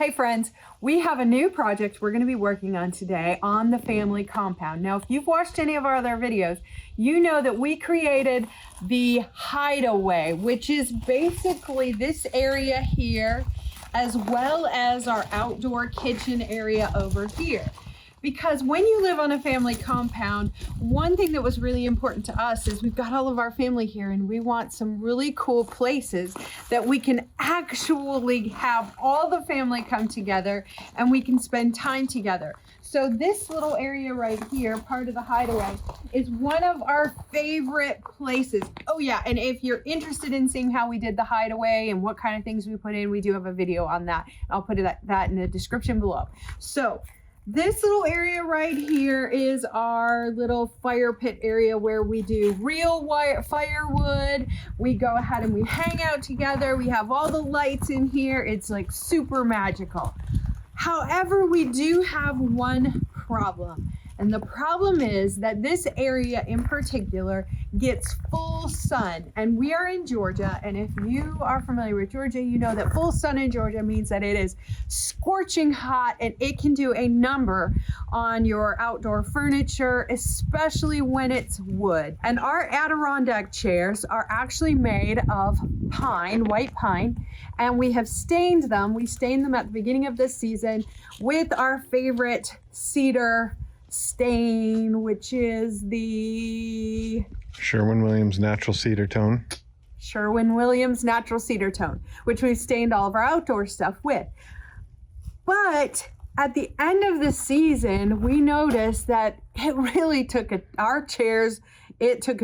Hey friends, we have a new project we're going to be working on today on the family compound. Now, if you've watched any of our other videos, you know that we created the hideaway, which is basically this area here, as well as our outdoor kitchen area over here. Because when you live on a family compound, one thing that was really important to us is we've got all of our family here and we want some really cool places that we can actually have all the family come together and we can spend time together. So this little area right here, part of the hideaway, is one of our favorite places. Oh yeah, and if you're interested in seeing how we did the hideaway and what kind of things we put in, we do have a video on that. I'll put that in the description below. So this little area right here is our little fire pit area where we do real firewood. We go ahead and we hang out together. We have all the lights in here. It's like super magical. However, we do have one problem. And the problem is that this area in particular gets full sun, and we are in Georgia. And if you are familiar with Georgia, you know that full sun in Georgia means that it is scorching hot and it can do a number on your outdoor furniture, especially when it's wood. And our Adirondack chairs are actually made of pine, white pine, and we have stained them. We stained them at the beginning of this season with our favorite cedar stain, which is the Sherwin-Williams Natural Cedar Tone. Sherwin-Williams Natural Cedar Tone, which we've stained all of our outdoor stuff with. But at the end of the season, we noticed that it really took a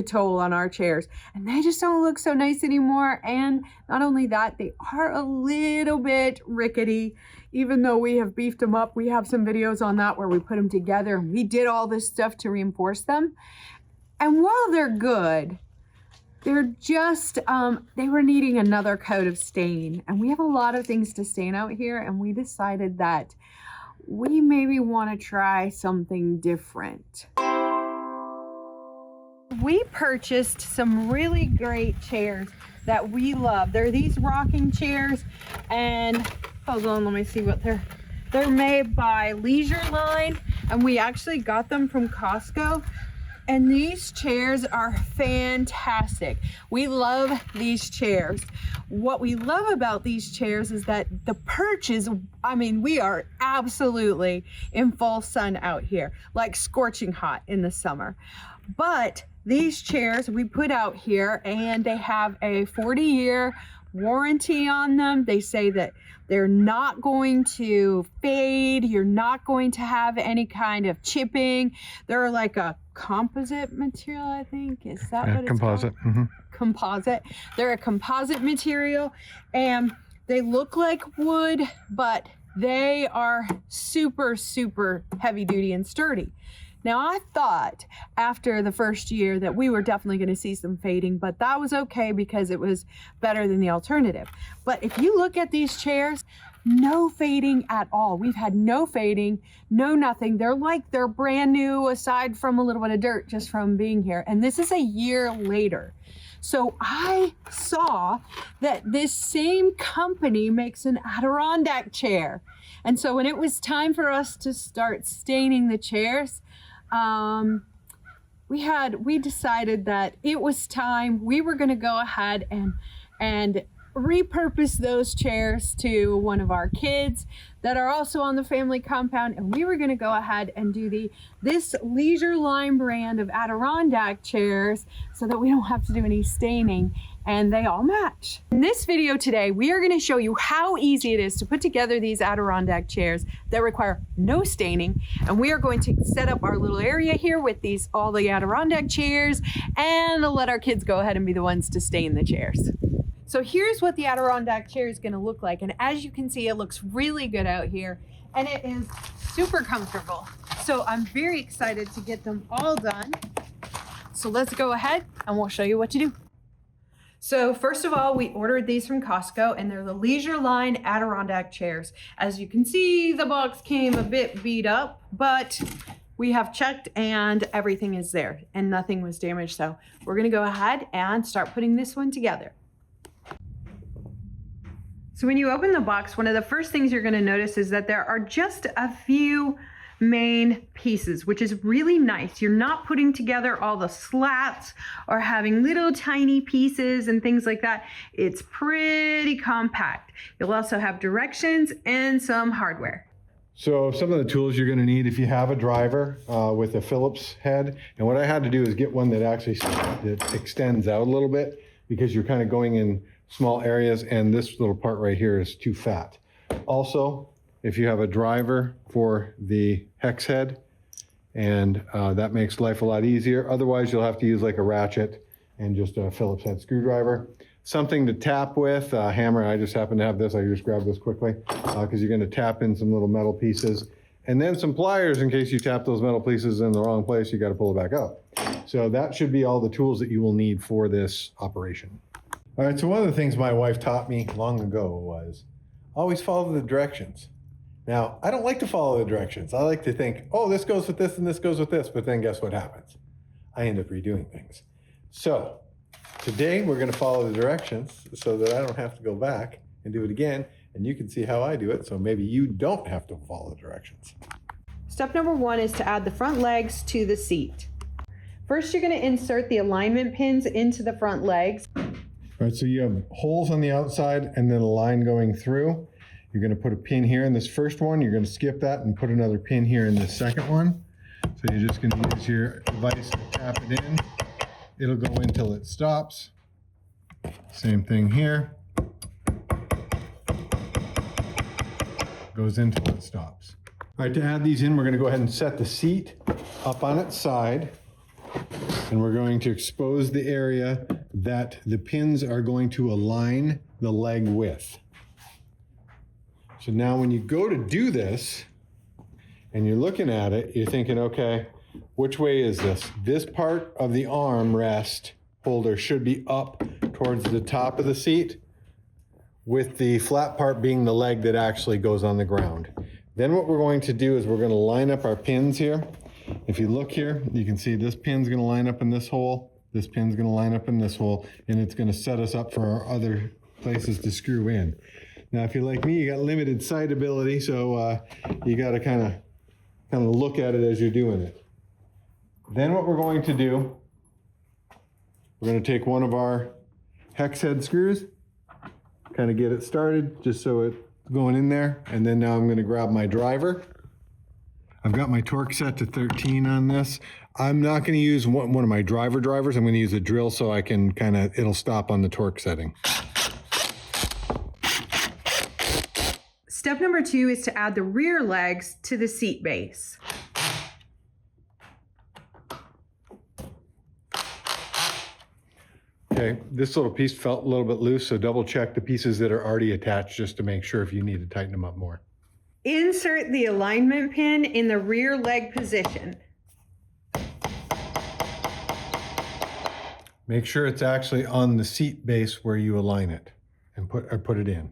toll on our chairs, and they just don't look so nice anymore. And not only that, they are a little bit rickety. Even though we have beefed them up, we have some videos on that where we put them together and we did all this stuff to reinforce them. And while they're good, they're just, they were needing another coat of stain. And we have a lot of things to stain out here, and we decided that we maybe want to try something different. We purchased some really great chairs that we love. They're these rocking chairs, and hold on, let me see what they're made by Leisure Line, and we actually got them from Costco. And these chairs are fantastic. We love these chairs. What we love about these chairs is that the perch is, I mean, we are absolutely in full sun out here, like scorching hot in the summer. But these chairs we put out here, and they have a 40-year warranty on them. They say that they're not going to fade. You're not going to have any kind of chipping. They're like a composite material, I think. Is that what it's composite? called? Mm-hmm. Composite. They're a composite material, and they look like wood, but they are super, super heavy duty and sturdy. Now, I thought after the first year that we were definitely going to see some fading, but that was okay because it was better than the alternative. But if you look at these chairs, no fading at all. We've had no fading, no nothing. They're like they're brand new, aside from a little bit of dirt just from being here. And this is a year later. So I saw that this same company makes an Adirondack chair. And so when it was time for us to start staining the chairs, we decided that it was time. We were going to go ahead and repurpose those chairs to one of our kids that are also on the family compound, and we were going to go ahead and do this Leisure Line brand of Adirondack chairs so that we don't have to do any staining, and they all match. In this video today, we are going to show you how easy it is to put together these Adirondack chairs that require no staining, and we are going to set up our little area here with all the Adirondack chairs, and let our kids go ahead and be the ones to stain the chairs. So here's what the Adirondack chair is going to look like. And as you can see, it looks really good out here, and it is super comfortable. So I'm very excited to get them all done. So let's go ahead and we'll show you what to do. So first of all, we ordered these from Costco, and they're the Leisure Line Adirondack chairs. As you can see, the box came a bit beat up, but we have checked and everything is there and nothing was damaged. So we're going to go ahead and start putting this one together. So when you open the box, one of the first things you're going to notice is that there are just a few main pieces, which is really nice. You're not putting together all the slats or having little tiny pieces and things like that. It's pretty compact. You'll also have directions and some hardware. So some of the tools you're going to need if you have a driver with a Phillips head, and what I had to do is get one that actually that extends out a little bit, because you're kind of going in small areas and this little part right here is too fat. Also, if you have a driver for the hex head, and that makes life a lot easier. Otherwise, you'll have to use like a ratchet and just a Phillips head screwdriver. Something to tap with, a hammer. I just happen to have this. I just grab this quickly because you're going to tap in some little metal pieces. And then some pliers in case you tap those metal pieces in the wrong place, you got to pull it back out. So that should be all the tools that you will need for this operation. All right, so one of the things my wife taught me long ago was always follow the directions. Now, I don't like to follow the directions. I like to think, oh, this goes with this and this goes with this, but then guess what happens? I end up redoing things. So today we're going to follow the directions so that I don't have to go back and do it again, and you can see how I do it, so maybe you don't have to follow the directions. Step number 1 is to add the front legs to the seat. First, you're going to insert the alignment pins into the front legs. All right, so you have holes on the outside and then a line going through. You're going to put a pin here in this first one. You're going to skip that and put another pin here in this second one. So you're just going to use your device to tap it in. It'll go in until it stops. Same thing here. Goes in until it stops. All right, to add these in, we're going to go ahead and set the seat up on its side. And we're going to expose the area that the pins are going to align the leg with. So now when you go to do this and you're looking at it, you're thinking, okay, which way is this? This part of the arm rest holder should be up towards the top of the seat, with the flat part being the leg that actually goes on the ground. Then what we're going to do is we're going to line up our pins here. If you look here, you can see this pin's going to line up in this hole, this pin's going to line up in this hole, and it's going to set us up for our other places to screw in. Now, if you're like me, you got limited sight ability, so you got to kind of look at it as you're doing it. Then what we're going to do, we're going to take one of our hex head screws, kind of get it started, just so it's going in there, and then now I'm going to grab my driver. I've got my torque set to 13 on this. I'm not going to use one of my drivers. I'm going to use a drill so I can it'll stop on the torque setting. Step number 2 is to add the rear legs to the seat base. Okay, this little piece felt a little bit loose, so double check the pieces that are already attached just to make sure if you need to tighten them up more. Insert the alignment pin in the rear leg position. Make sure it's actually on the seat base where you align it and put it in.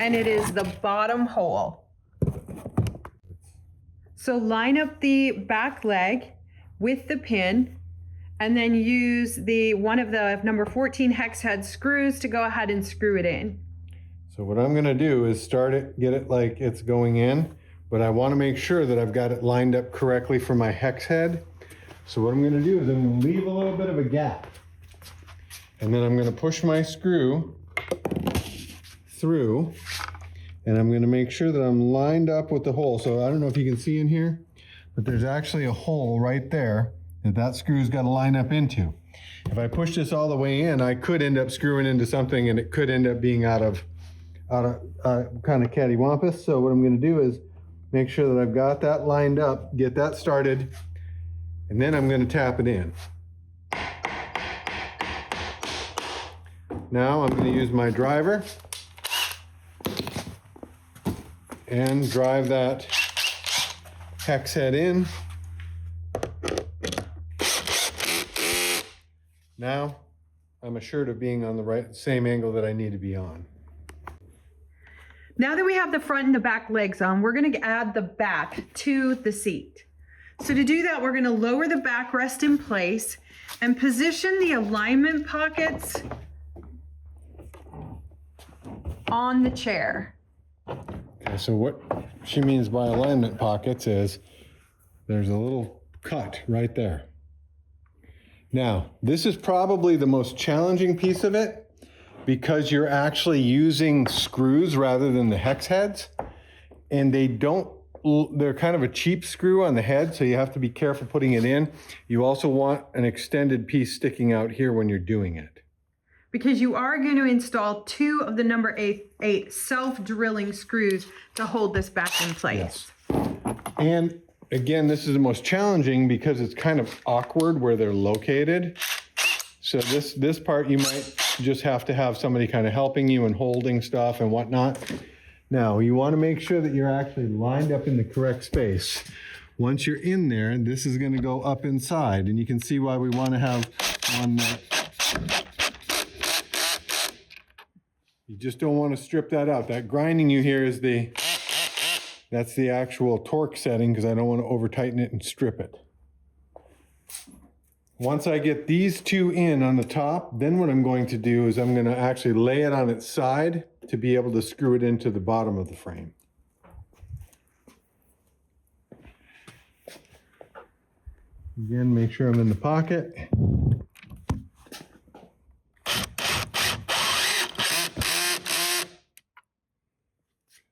And it is the bottom hole. So line up the back leg with the pin, and then use one of the number 14 hex head screws to go ahead and screw it in. So what I'm going to do is start it, get it like it's going in, but I want to make sure that I've got it lined up correctly for my hex head. So what I'm going to do is I'm going to leave a little bit of a gap, and then I'm going to push my screw through, and I'm going to make sure that I'm lined up with the hole. So I don't know if you can see in here, but there's actually a hole right there that screw's got to line up into. If I push this all the way in, I could end up screwing into something, and it could end up being out of kind of cattywampus. So what I'm going to do is make sure that I've got that lined up, get that started, and then I'm going to tap it in. Now I'm going to use my driver and drive that hex head in. Now I'm assured of being on the same angle that I need to be on. Now that we have the front and the back legs on, we're going to add the back to the seat. So to do that, we're going to lower the backrest in place and position the alignment pockets on the chair. Okay, so what she means by alignment pockets is there's a little cut right there. Now, this is probably the most challenging piece of it because you're actually using screws rather than the hex heads, and they're kind of a cheap screw on the head, so you have to be careful putting it in. You also want an extended piece sticking out here when you're doing it. Because you are going to install 2 of the number 8 self-drilling screws to hold this back in place. Yes. And again, this is the most challenging because it's kind of awkward where they're located. So this part you might just have to have somebody kind of helping you and holding stuff and whatnot. Now, you want to make sure that you're actually lined up in the correct space. Once you're in there, this is going to go up inside, and you can see why we want to have one that you just don't want to strip that out. That grinding you hear is that's the actual torque setting because I don't want to over tighten it and strip it. Once I get these 2 in on the top, then what I'm going to do is I'm going to actually lay it on its side to be able to screw it into the bottom of the frame. Again, make sure I'm in the pocket.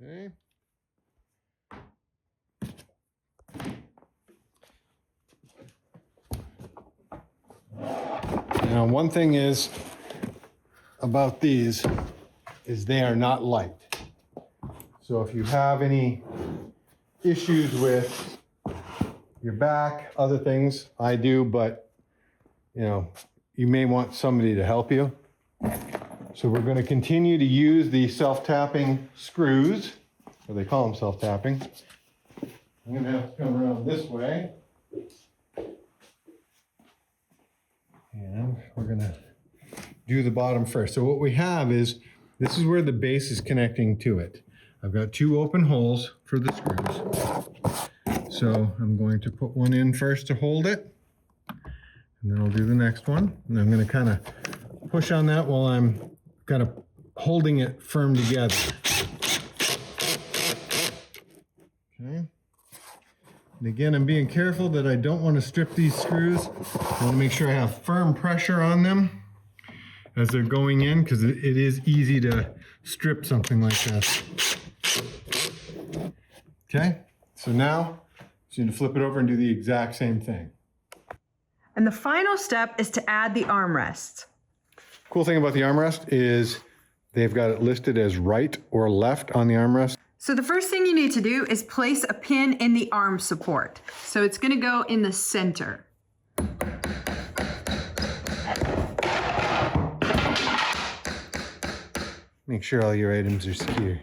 Okay. Now, one thing is about these is they are not light. So if you have any issues with your back, other things, I do, but you may want somebody to help you. So we're going to continue to use the self-tapping screws, or they call them self-tapping. I'm going to have to come around this way. And we're going to do the bottom first. So what we have is, this is where the base is connecting to it. I've got 2 open holes for the screws. So I'm going to put one in first to hold it, and then I'll do the next one. And I'm going to kind of push on that while I'm kind of holding it firm together. Okay. And again, I'm being careful that I don't want to strip these screws. I want to make sure I have firm pressure on them as they're going in, because it is easy to strip something like this. Okay, so now you need to flip it over and do the exact same thing. And the final step is to add the armrest. Cool thing about the armrest is they've got it listed as right or left on the armrest. So the first thing you need to do is place a pin in the arm support. So it's going to go in the center. Make sure all your items are secure.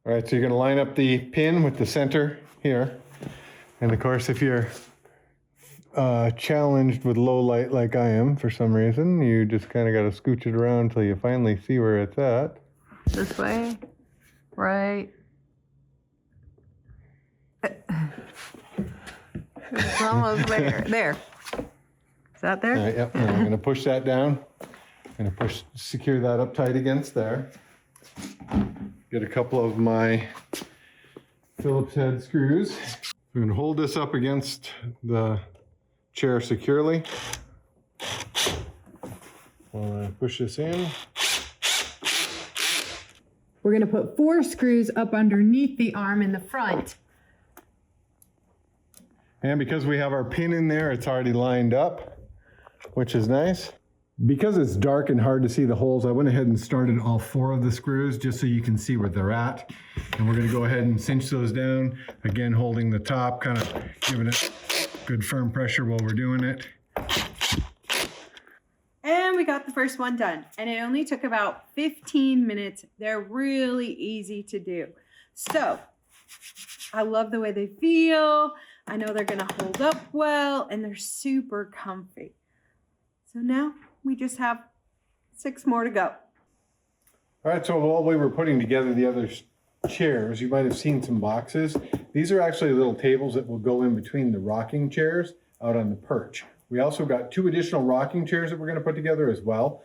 All right, so you're going to line up the pin with the center here. And of course, if you're challenged with low light like I am for some reason, you just kind of got to scooch it around until you finally see where it's at. This way, right. It's almost there. There. Is that there? All right, yep. And I'm going to push that down. I'm going to secure that up tight against there. Get a couple of my Phillips head screws. I'm going to hold this up against the chair securely. I'll push this in. We're going to put 4 screws up underneath the arm in the front. And because we have our pin in there, it's already lined up, which is nice. Because it's dark and hard to see the holes, I went ahead and started all 4 of the screws just so you can see where they're at. And we're going to go ahead and cinch those down. Again, holding the top, kind of giving it good firm pressure while we're doing it. And we got the first one done. And it only took about 15 minutes. They're really easy to do. So, I love the way they feel. I know they're going to hold up well, and they're super comfy. So now we just have 6 more to go. All right, so while we were putting together the other chairs, you might have seen some boxes. These are actually little tables that will go in between the rocking chairs out on the perch. We also got 2 additional rocking chairs that we're going to put together as well.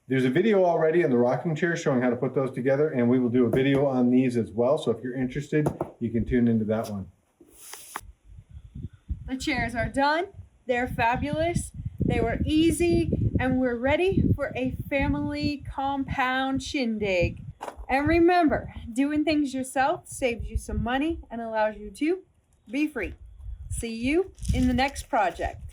There's a video already in the rocking chair showing how to put those together, and we will do a video on these as well. So if you're interested, you can tune into that one. The chairs are done. They're fabulous. They were easy, and we're ready for a family compound shindig. And remember, doing things yourself saves you some money and allows you to be free. See you in the next project.